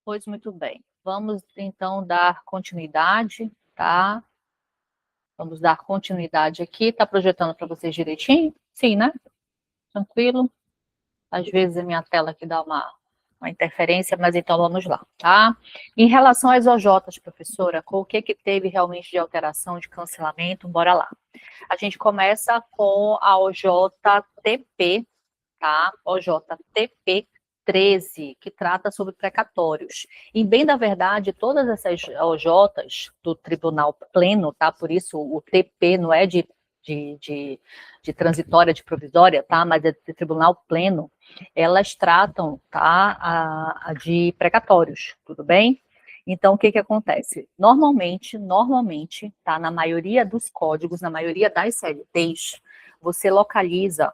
Pois muito bem. Vamos então dar continuidade, tá? Vamos dar continuidade aqui. Tá projetando para vocês direitinho? Sim, né? Tranquilo? Às vezes a minha tela aqui dá uma interferência, mas então vamos lá, tá? Em relação às OJs, professora, com o que teve realmente de alteração, de cancelamento? Bora lá. A gente começa com a OJTP, tá? OJTP 13, que trata sobre precatórios. E, bem da verdade, todas essas OJs do Tribunal Pleno, tá? Por isso o TP não é de transitória, de provisória, tá? Mas é de Tribunal Pleno, elas tratam, tá? De precatórios, tudo bem? Então, o que acontece? Normalmente, tá? Na maioria dos códigos, na maioria das CLTs, você localiza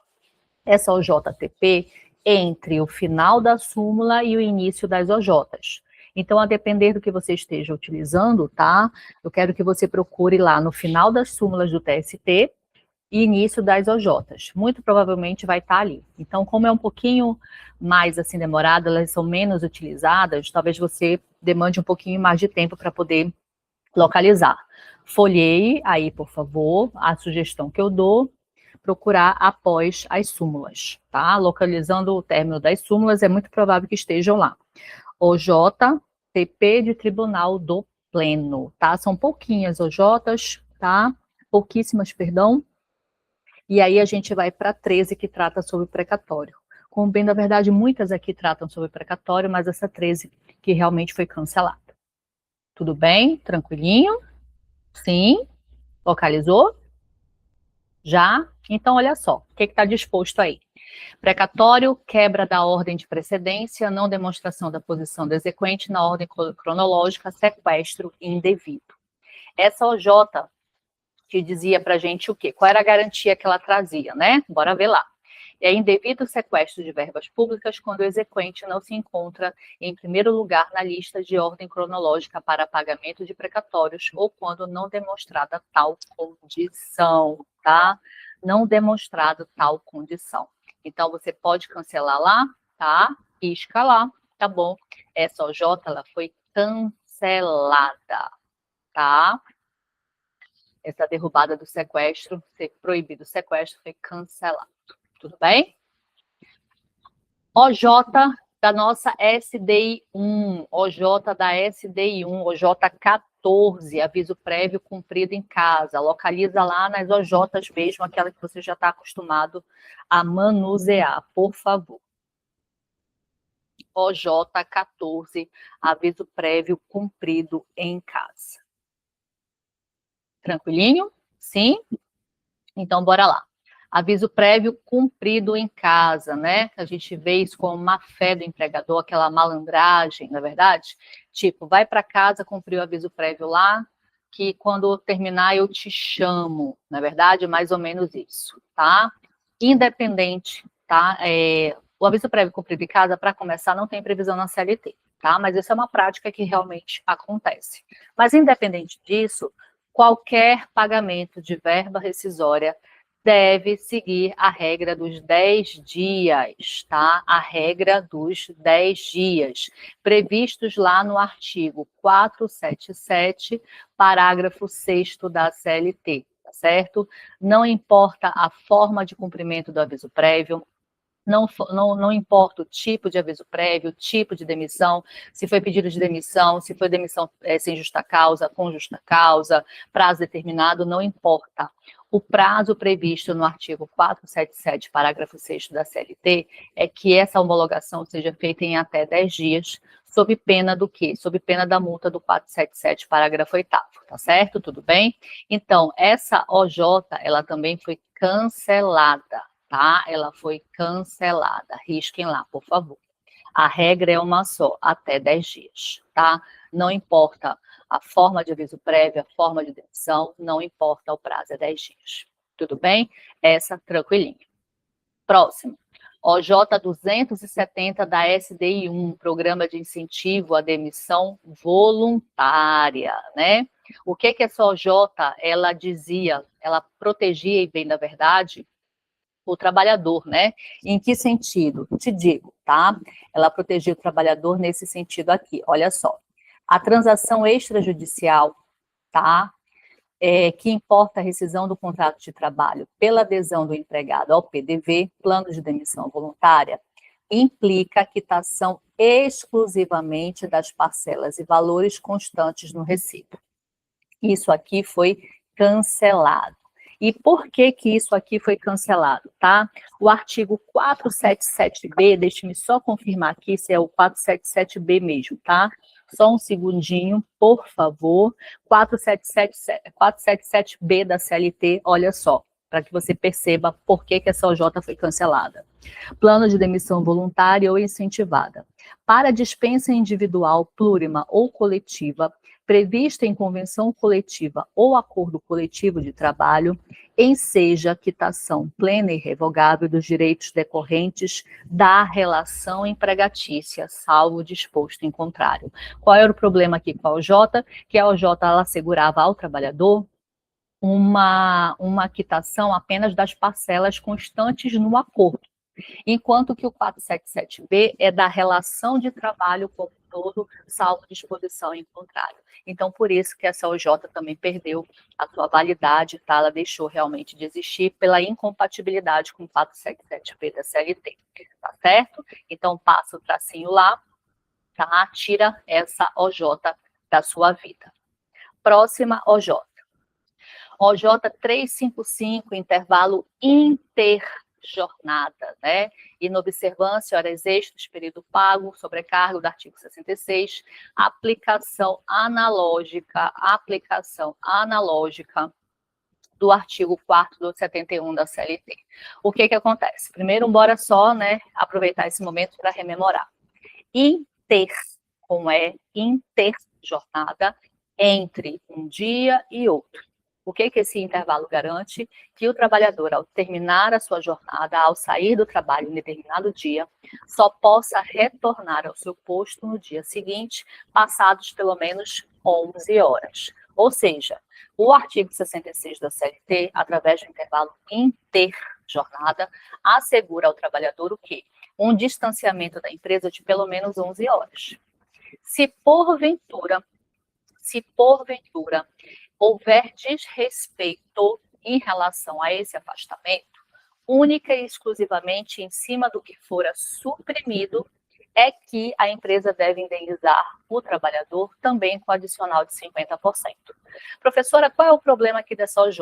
essa OJTP entre o final da súmula e o início das OJs. Então, a depender do que você esteja utilizando, tá? Eu quero que você procure lá no final das súmulas do TST e início das OJs. Muito provavelmente vai estar ali. Então, como é um pouquinho mais assim demorado, elas são menos utilizadas, talvez você demande um pouquinho mais de tempo para poder localizar. Folheie aí, por favor, a sugestão que eu dou, procurar após as súmulas, tá? Localizando o término das súmulas, é muito provável que estejam lá. OJTP de Tribunal do Pleno, tá? São pouquinhas OJs, tá? Pouquíssimas, perdão. E aí a gente vai para 13, que trata sobre precatório. Como bem, na verdade, muitas aqui tratam sobre precatório, mas essa 13 que realmente foi cancelada. Tudo bem? Tranquilinho? Sim? Localizou? Já? Então, olha só, o que está disposto aí? Precatório, quebra da ordem de precedência, não demonstração da posição do exequente na ordem cronológica, sequestro indevido. Essa OJ que dizia para a gente o quê? Qual era a garantia que ela trazia, né? Bora ver lá. É indevido sequestro de verbas públicas quando o exequente não se encontra em primeiro lugar na lista de ordem cronológica para pagamento de precatórios ou quando não demonstrada tal condição, tá? Não demonstrado tal condição. Então, você pode cancelar lá, tá? Pisca lá, tá bom? Essa OJ, ela foi cancelada, tá? Essa derrubada do sequestro, ser proibido o sequestro, foi cancelado. Tudo bem? OJ da nossa SDI1, OJ da SDI1, OJ 14, aviso prévio cumprido em casa. Localiza lá nas OJs mesmo, aquela que você já está acostumado a manusear, por favor. OJ 14, aviso prévio cumprido em casa. Tranquilinho? Sim? Então, bora lá. Aviso prévio cumprido em casa, né? A gente vê isso como má fé do empregador, aquela malandragem, na é verdade? Tipo, vai para casa, cumprir o aviso prévio lá, que quando terminar eu te chamo, na é verdade? Mais ou menos isso, tá? Independente, tá? O aviso prévio cumprido em casa, para começar, não tem previsão na CLT, tá? Mas isso é uma prática que realmente acontece. Mas independente disso, qualquer pagamento de verba rescisória deve seguir a regra dos 10 dias, tá? A regra dos 10 dias, previstos lá no artigo 477, parágrafo 6º da CLT, tá certo? Não importa a forma de cumprimento do aviso prévio, não importa o tipo de aviso prévio, o tipo de demissão, se foi pedido de demissão, se foi demissão sem justa causa, com justa causa, prazo determinado, não importa. O prazo previsto no artigo 477, parágrafo 6º da CLT, é que essa homologação seja feita em até 10 dias, sob pena do quê? Sob pena da multa do 477, parágrafo 8º, tá certo? Tudo bem? Então, essa OJ, ela também foi cancelada, tá? Ela foi cancelada. Risquem lá, por favor. A regra é uma só, até 10 dias, tá? Não importa a forma de aviso prévio, a forma de demissão, não importa o prazo, é 10 dias. Tudo bem? Essa, tranquilinha. Próximo. OJ 270 da SDI1, Programa de Incentivo à Demissão Voluntária, né? O que essa OJ, ela dizia, ela protegia, e bem da verdade, o trabalhador, né? Em que sentido? Te digo, tá? Ela protegia o trabalhador nesse sentido aqui, olha só. A transação extrajudicial, tá? Que importa a rescisão do contrato de trabalho pela adesão do empregado ao PDV, plano de demissão voluntária, implica a quitação exclusivamente das parcelas e valores constantes no recibo. Isso aqui foi cancelado. E por que que isso aqui foi cancelado, tá? O artigo 477B, deixe-me só confirmar aqui se é o 477B mesmo, tá? Só um segundinho, por favor. 477B da CLT, olha só, para que você perceba por que que essa OJ foi cancelada. Plano de demissão voluntária ou incentivada. Para dispensa individual, plurima ou coletiva, prevista em convenção coletiva ou acordo coletivo de trabalho, enseja a quitação plena e revogável dos direitos decorrentes da relação empregatícia, salvo disposto em contrário. Qual era o problema aqui com a OJ? Que a OJ ela assegurava ao trabalhador uma quitação apenas das parcelas constantes no acordo, enquanto que o 477B é da relação de trabalho como um todo, salvo disposição em contrário. Então, por isso que essa OJ também perdeu a sua validade, tá? Ela deixou realmente de existir pela incompatibilidade com o 477B da CLT, tá certo? Então, passa o tracinho lá, tá? Tira essa OJ da sua vida. Próxima OJ. OJ 355, intervalo interjornada, né? Inobservância, horas extras, período pago, sobrecargo do artigo 66, aplicação analógica do artigo 4º do 71 da CLT. O que que acontece? Primeiro, bora só, né, aproveitar esse momento para rememorar. Interjornada, entre um dia e outro. O que que esse intervalo garante? Que o trabalhador, ao terminar a sua jornada, ao sair do trabalho em determinado dia, só possa retornar ao seu posto no dia seguinte, passados pelo menos 11 horas. Ou seja, o artigo 66 da CLT, através do intervalo interjornada, assegura ao trabalhador o quê? Um distanciamento da empresa de pelo menos 11 horas. Se porventura houver desrespeito em relação a esse afastamento, única e exclusivamente em cima do que fora suprimido, é que a empresa deve indenizar o trabalhador também com adicional de 50%. Professora, qual é o problema aqui dessa OJ?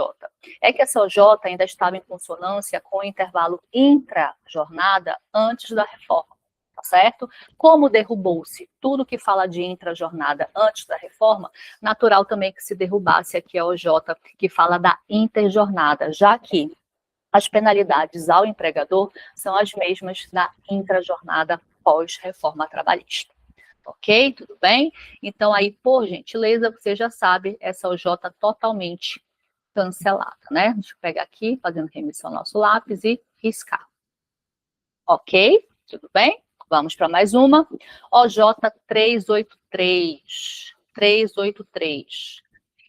É que essa OJ ainda estava em consonância com o intervalo intra-jornada antes da reforma. Tá certo? Como derrubou-se tudo que fala de intra-jornada antes da reforma, natural também que se derrubasse aqui a OJ que fala da interjornada, já que as penalidades ao empregador são as mesmas da intra-jornada pós-reforma trabalhista. Ok? Tudo bem? Então aí, por gentileza, você já sabe, essa OJ totalmente cancelada, né? Deixa eu pegar aqui, fazendo remissão ao nosso lápis e riscar. Ok? Tudo bem? Vamos para mais uma. OJ 383. 383.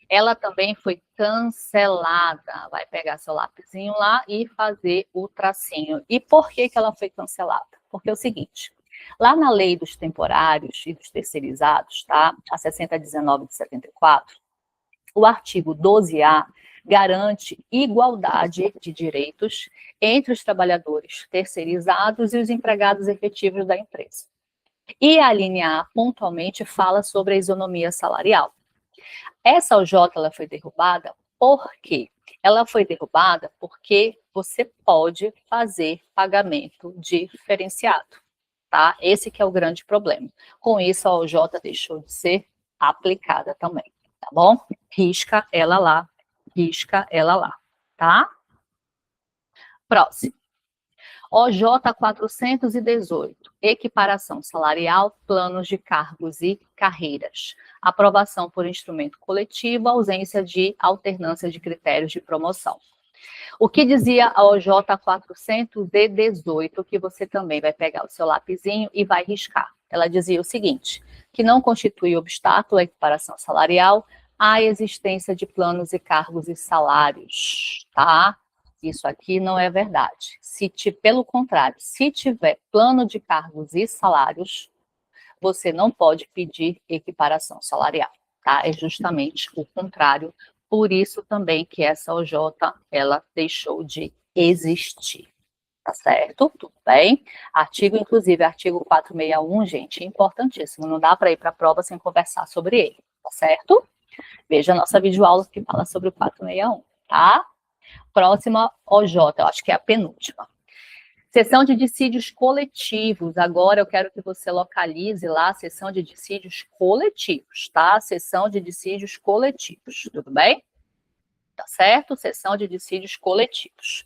Ela também foi cancelada. Vai pegar seu lapisinho lá e fazer o tracinho. E por que que ela foi cancelada? Porque é o seguinte, lá na lei dos temporários e dos terceirizados, tá? A 6019 de 74, o artigo 12A garante igualdade de direitos entre os trabalhadores terceirizados e os empregados efetivos da empresa. E a linha A, pontualmente, fala sobre a isonomia salarial. Essa OJ ela foi derrubada por quê? Ela foi derrubada porque você pode fazer pagamento diferenciado, tá? Esse que é o grande problema. Com isso, a OJ deixou de ser aplicada também, tá bom? Risca ela lá, tá? Próximo. OJ 418, equiparação salarial, planos de cargos e carreiras. Aprovação por instrumento coletivo, ausência de alternância de critérios de promoção. O que dizia a OJ 418, que você também vai pegar o seu lapisinho e vai riscar. Ela dizia o seguinte, que não constitui obstáculo à equiparação salarial a existência de planos e cargos e salários, tá? Isso aqui não é verdade. Pelo contrário, se tiver plano de cargos e salários, você não pode pedir equiparação salarial, tá? É justamente o contrário. Por isso também que essa OJ, ela deixou de existir. Tá certo? Tudo bem? Inclusive, artigo 461, gente, importantíssimo. Não dá para ir para a prova sem conversar sobre ele, tá certo? Veja a nossa videoaula que fala sobre o 461, tá? Próxima OJ, eu acho que é a penúltima. Seção de dissídios coletivos. Agora eu quero que você localize lá a seção de dissídios coletivos, tá? Seção de dissídios coletivos, tudo bem? Tá certo? Seção de dissídios coletivos.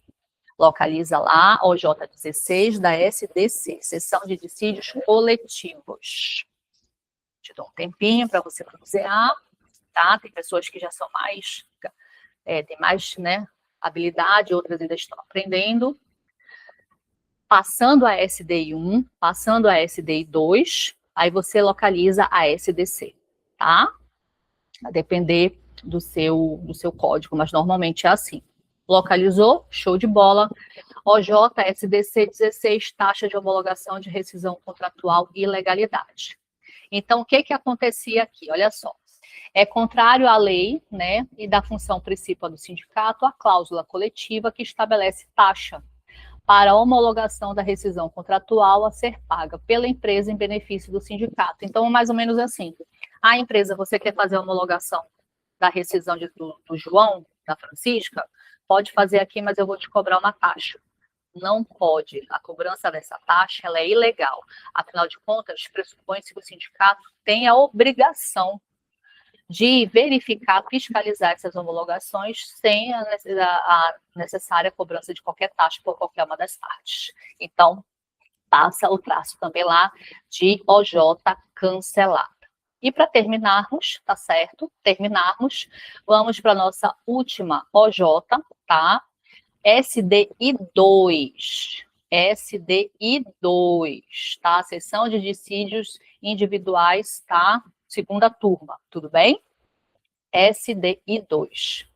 Localiza lá, OJ 16 da SDC, Seção de Dissídios Coletivos. Te dou um tempinho para você pronunciar, tá? Tem pessoas que já são mais, tem mais, né, habilidade, outras ainda estão aprendendo. Passando a SDI 1, passando a SDI 2, aí você localiza a SDC, tá? A depender do seu código, mas normalmente é assim. Localizou, show de bola. OJ, SDC 16, taxa de homologação de rescisão contratual e ilegalidade. Então, o que acontecia aqui? Olha só. É contrário à lei, né, e da função principal do sindicato, a cláusula coletiva que estabelece taxa para a homologação da rescisão contratual a ser paga pela empresa em benefício do sindicato. Então, mais ou menos assim. A empresa, você quer fazer a homologação da rescisão do João, da Francisca? Pode fazer aqui, mas eu vou te cobrar uma taxa. Não pode. A cobrança dessa taxa, ela é ilegal. Afinal de contas, pressupõe-se que o sindicato tem a obrigação de verificar, fiscalizar essas homologações sem a necessária cobrança de qualquer taxa por qualquer uma das partes. Então, passa o traço também lá de OJ cancelada. E para terminarmos, tá certo? Terminarmos, vamos para a nossa última OJ, tá? SDI 2. SDI 2, tá? Seção de dissídios individuais, tá? Segunda turma, tudo bem? SDI 2.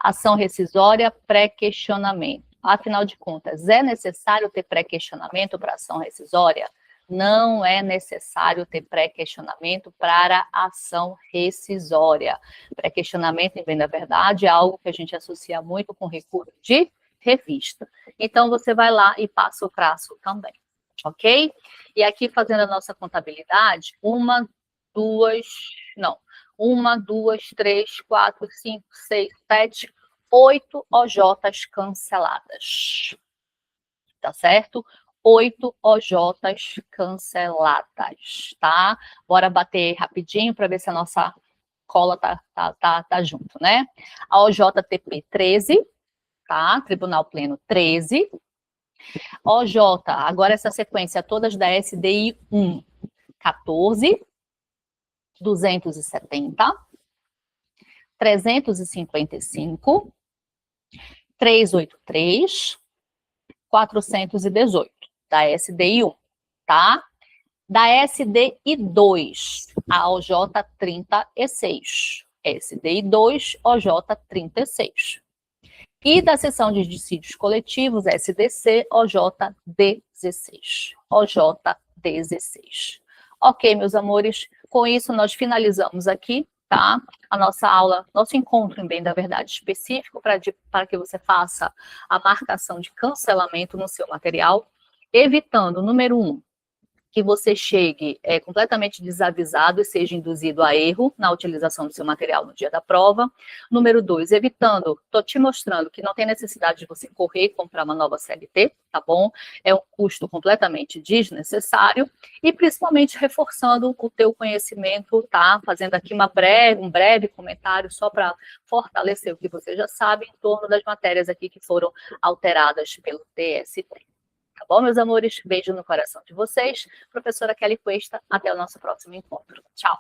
Ação rescisória, pré-questionamento. Afinal de contas, é necessário ter pré-questionamento para ação rescisória? Não é necessário ter pré-questionamento para ação rescisória. Pré-questionamento, em bem da verdade, é algo que a gente associa muito com recurso de revista. Então, você vai lá e passa o traço também, ok? E aqui, fazendo a nossa contabilidade, 1, 2, 3, 4, 5, 6, 7, 8 OJs canceladas. Tá certo? 8 OJs canceladas, tá? Bora bater rapidinho para ver se a nossa cola tá junto, né? A OJTP 13, tá? Tribunal Pleno 13. OJ, agora essa sequência todas da SDI 1, 14, 270, 355, 383, 418, da SDI 1, tá? Da SDI 2, a OJ 36, SDI 2, OJ 36. E da seção de dissídios coletivos, SDC, OJ 16. OJ 16. Ok, meus amores, com isso nós finalizamos aqui, tá? A nossa aula, nosso encontro em bem da verdade específico para que você faça a marcação de cancelamento no seu material, evitando, número 1, que você chegue completamente desavisado e seja induzido a erro na utilização do seu material no dia da prova. Número 2, evitando, estou te mostrando que não tem necessidade de você correr e comprar uma nova CLT, tá bom? É um custo completamente desnecessário e principalmente reforçando o teu conhecimento, tá? Fazendo aqui um breve comentário só para fortalecer o que você já sabe em torno das matérias aqui que foram alteradas pelo TST. Tá bom, meus amores? Beijo no coração de vocês. Professora Kelly Cuesta, até o nosso próximo encontro. Tchau!